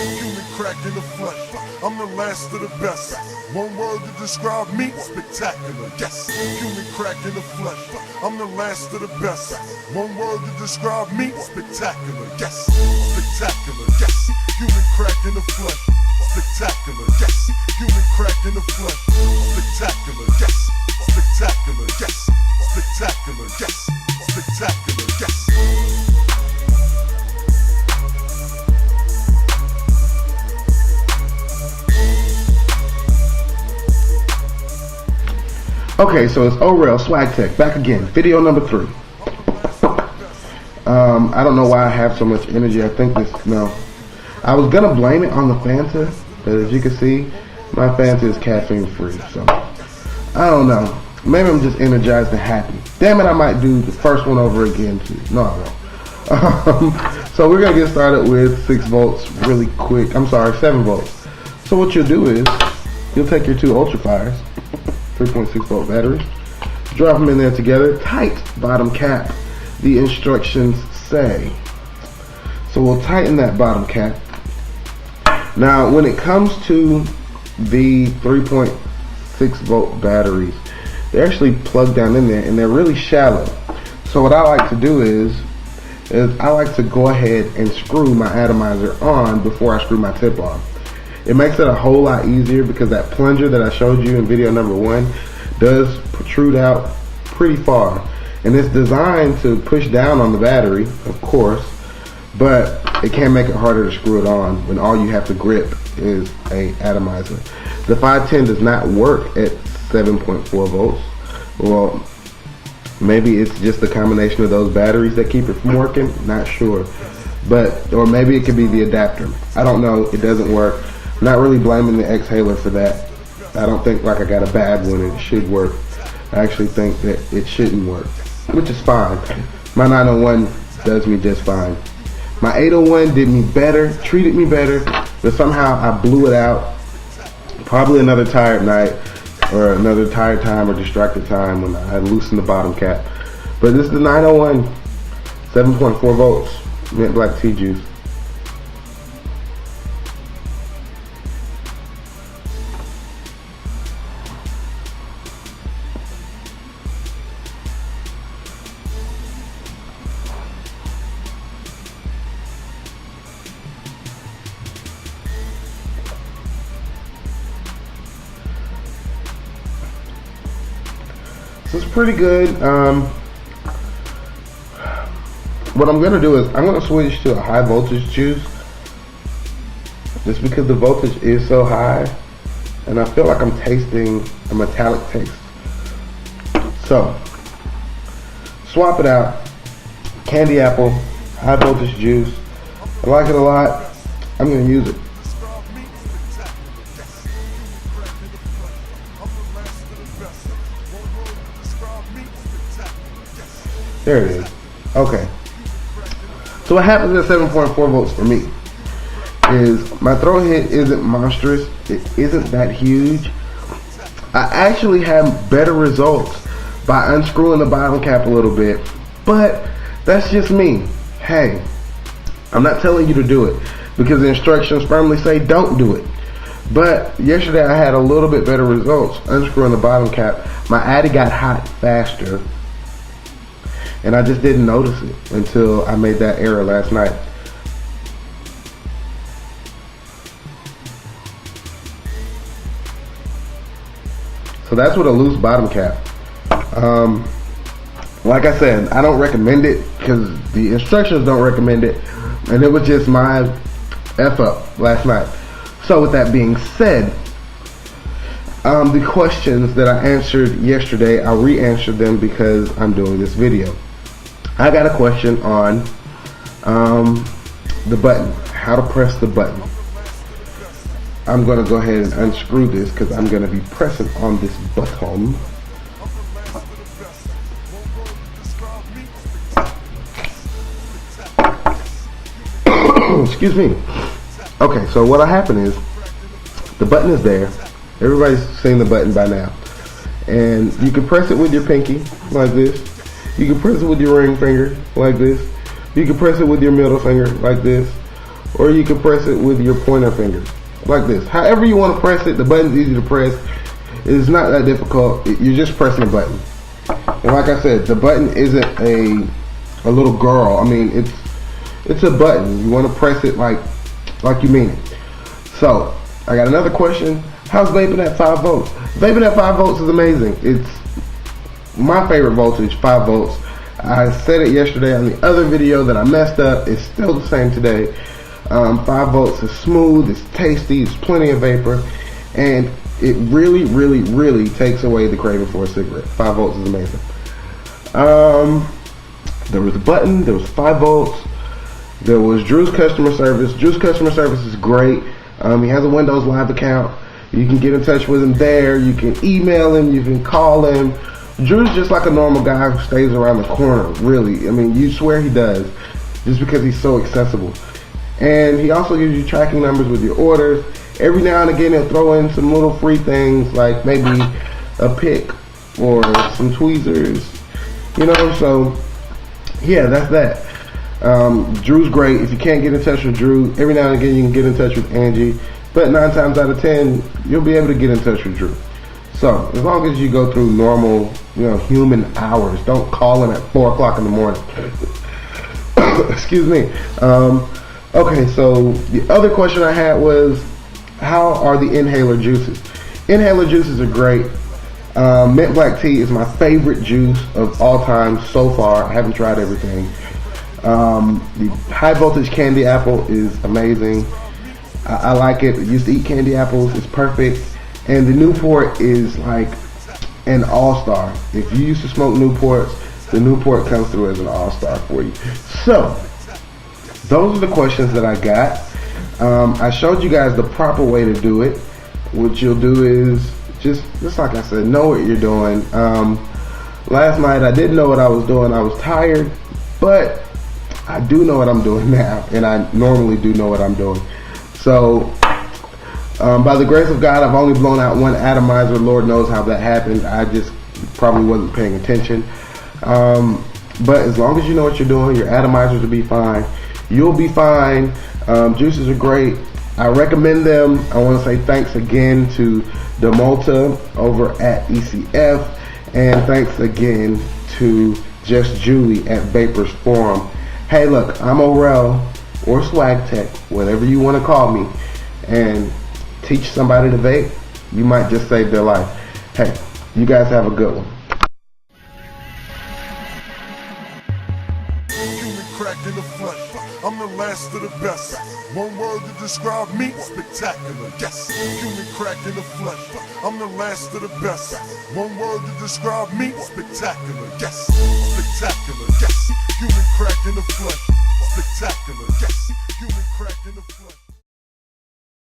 human crack in the flesh. I'm the last of the best. One word to describe me, spectacular. Yes, human crack in the flesh. I'm the last of the best. One word to describe me, spectacular. Yes, spectacular. Yes, human crack in the flesh. Spectacular. Yes, human crack in the flesh. Spectacular. Yes, spectacular. Yes, spectacular. Yes, spectacular. Yes. Okay, so it's O-Rail Swag Tech back again, video number 3. I don't know why I have so much energy. I think I was gonna blame it on the Fanta, but as you can see, my Fanta is caffeine free. So I don't know. Maybe I'm just energized and happy. Damn it, I might do the first one over again too. No, I won't. So we're gonna get started with 6 volts really quick. I'm sorry, 7 volts. So what you'll do is you'll take your 2 ultrafiers. 3.6 volt batteries, drop them in there together, tight bottom cap, the instructions say. So we'll tighten that bottom cap. Now when it comes to the 3.6 volt batteries, they're actually plugged down in there and they're really shallow. So what I like to do is I like to go ahead and screw my atomizer on before I screw my tip on. It makes it a whole lot easier because that plunger that I showed you in video number 1 does protrude out pretty far. And it's designed to push down on the battery, of course, but it can make it harder to screw it on when all you have to grip is a atomizer. The 510 does not work at 7.4 volts. Well, maybe it's just the combination of those batteries that keep it from working, not sure. Or maybe it could be the adapter. I don't know, it doesn't work. Not really blaming the Xhaler for that. I don't think like I got a bad one and it should work. I actually think that it shouldn't work, which is fine. My 901 does me just fine. My 801 did me better, treated me better, but somehow I blew it out. Probably another tired night or another tired time or distracted time when I loosened the bottom cap. But this is the 901, 7.4 volts, mint black tea juice. It's pretty good. What I'm gonna do is I'm gonna switch to a high voltage juice just because the voltage is so high and I feel like I'm tasting a metallic taste. So swap it out. Candy apple, high voltage juice. I like it a lot. I'm gonna use it. There it is. Okay. So what happens at 7.4 volts for me is my throw hit isn't monstrous. It isn't that huge. I actually have better results by unscrewing the bottom cap a little bit, but that's just me. Hey, I'm not telling you to do it because the instructions firmly say don't do it. But yesterday I had a little bit better results unscrewing the bottom cap. My addy got hot faster. And I just didn't notice it until I made that error last night. So that's with a loose bottom cap. Like I said, I don't recommend it because the instructions don't recommend it. And it was just my F up last night. So with that being said, the questions that I answered yesterday, I'll re-answer them because I'm doing this video. I got a question on the button, how to press the button. I'm going to go ahead and unscrew this because I'm going to be pressing on this button. Excuse me. Okay, so what'll happen is the button is there. Everybody's seen the button by now. And you can press it with your pinky like this. You can press it with your ring finger like this. You can press it with your middle finger like this. or you can press it with your pointer finger, like this. However you want to press it, the button's easy to press. It's not that difficult. You're just pressing a button. And like I said, the button isn't a little girl. I mean, it's a button. You want to press it like you mean it. So, I got another question. How's vaping at 5 volts? Vaping at 5 volts is amazing. It's my favorite voltage, 5 volts. I said it yesterday on the other video that I messed up. It's still the same today. 5 volts is smooth, it's tasty, it's plenty of vapor, and it really, really, really takes away the craving for a cigarette. 5 volts is amazing. There was a button, there was 5 volts, there was Drew's customer service. Drew's customer service is great. He has a Windows Live account. You can get in touch with him there. You can email him, you can call him. Drew's just like a normal guy who stays around the corner, really. I mean, you swear he does, just because he's so accessible. And he also gives you tracking numbers with your orders. Every now and again, he'll throw in some little free things, like maybe a pick or some tweezers, you know. So yeah, that's that. Drew's great. If you can't get in touch with Drew, every now and again you can get in touch with Angie, but 9 times out of 10 you'll be able to get in touch with Drew. So as long as you go through normal, human hours, don't call him at 4 o'clock in the morning. Excuse me. Okay, so the other question I had was, how are the inhaler juices? Inhaler juices are great. Mint black tea is my favorite juice of all time so far. I haven't tried everything. The high voltage candy apple is amazing. I like it. I used to eat candy apples. It's perfect. And the Newport is like an all-star. If you used to smoke Newports, the Newport comes through as an all-star for you. So those are the questions that I got. I showed you guys the proper way to do it. What you'll do is just like I said, know what you're doing. Last night I didn't know what I was doing. I was tired, but I do know what I'm doing now, and I normally do know what I'm doing. So by the grace of God, I've only blown out 1 atomizer. Lord knows how that happened. I just probably wasn't paying attention. But as long as you know what you're doing, your atomizers will be fine. You'll be fine. Juices are great. I recommend them. I want to say thanks again to Demolta over at ECF, and thanks again to Just Julie at Vapors Forum. Hey, look, I'm Orel or Swag Tech, whatever you want to call me, and teach somebody to vape. You might just save their life. Hey, you guys have a good one. Crack in the flesh. I'm the last of the best. One word to describe me, spectacular. Yes, human crack in the flesh. I'm the last of the best. One word to describe me, spectacular. Yes, spectacular. Yes, human crack in the flesh. Spectacular. Yes, human crack in the flesh.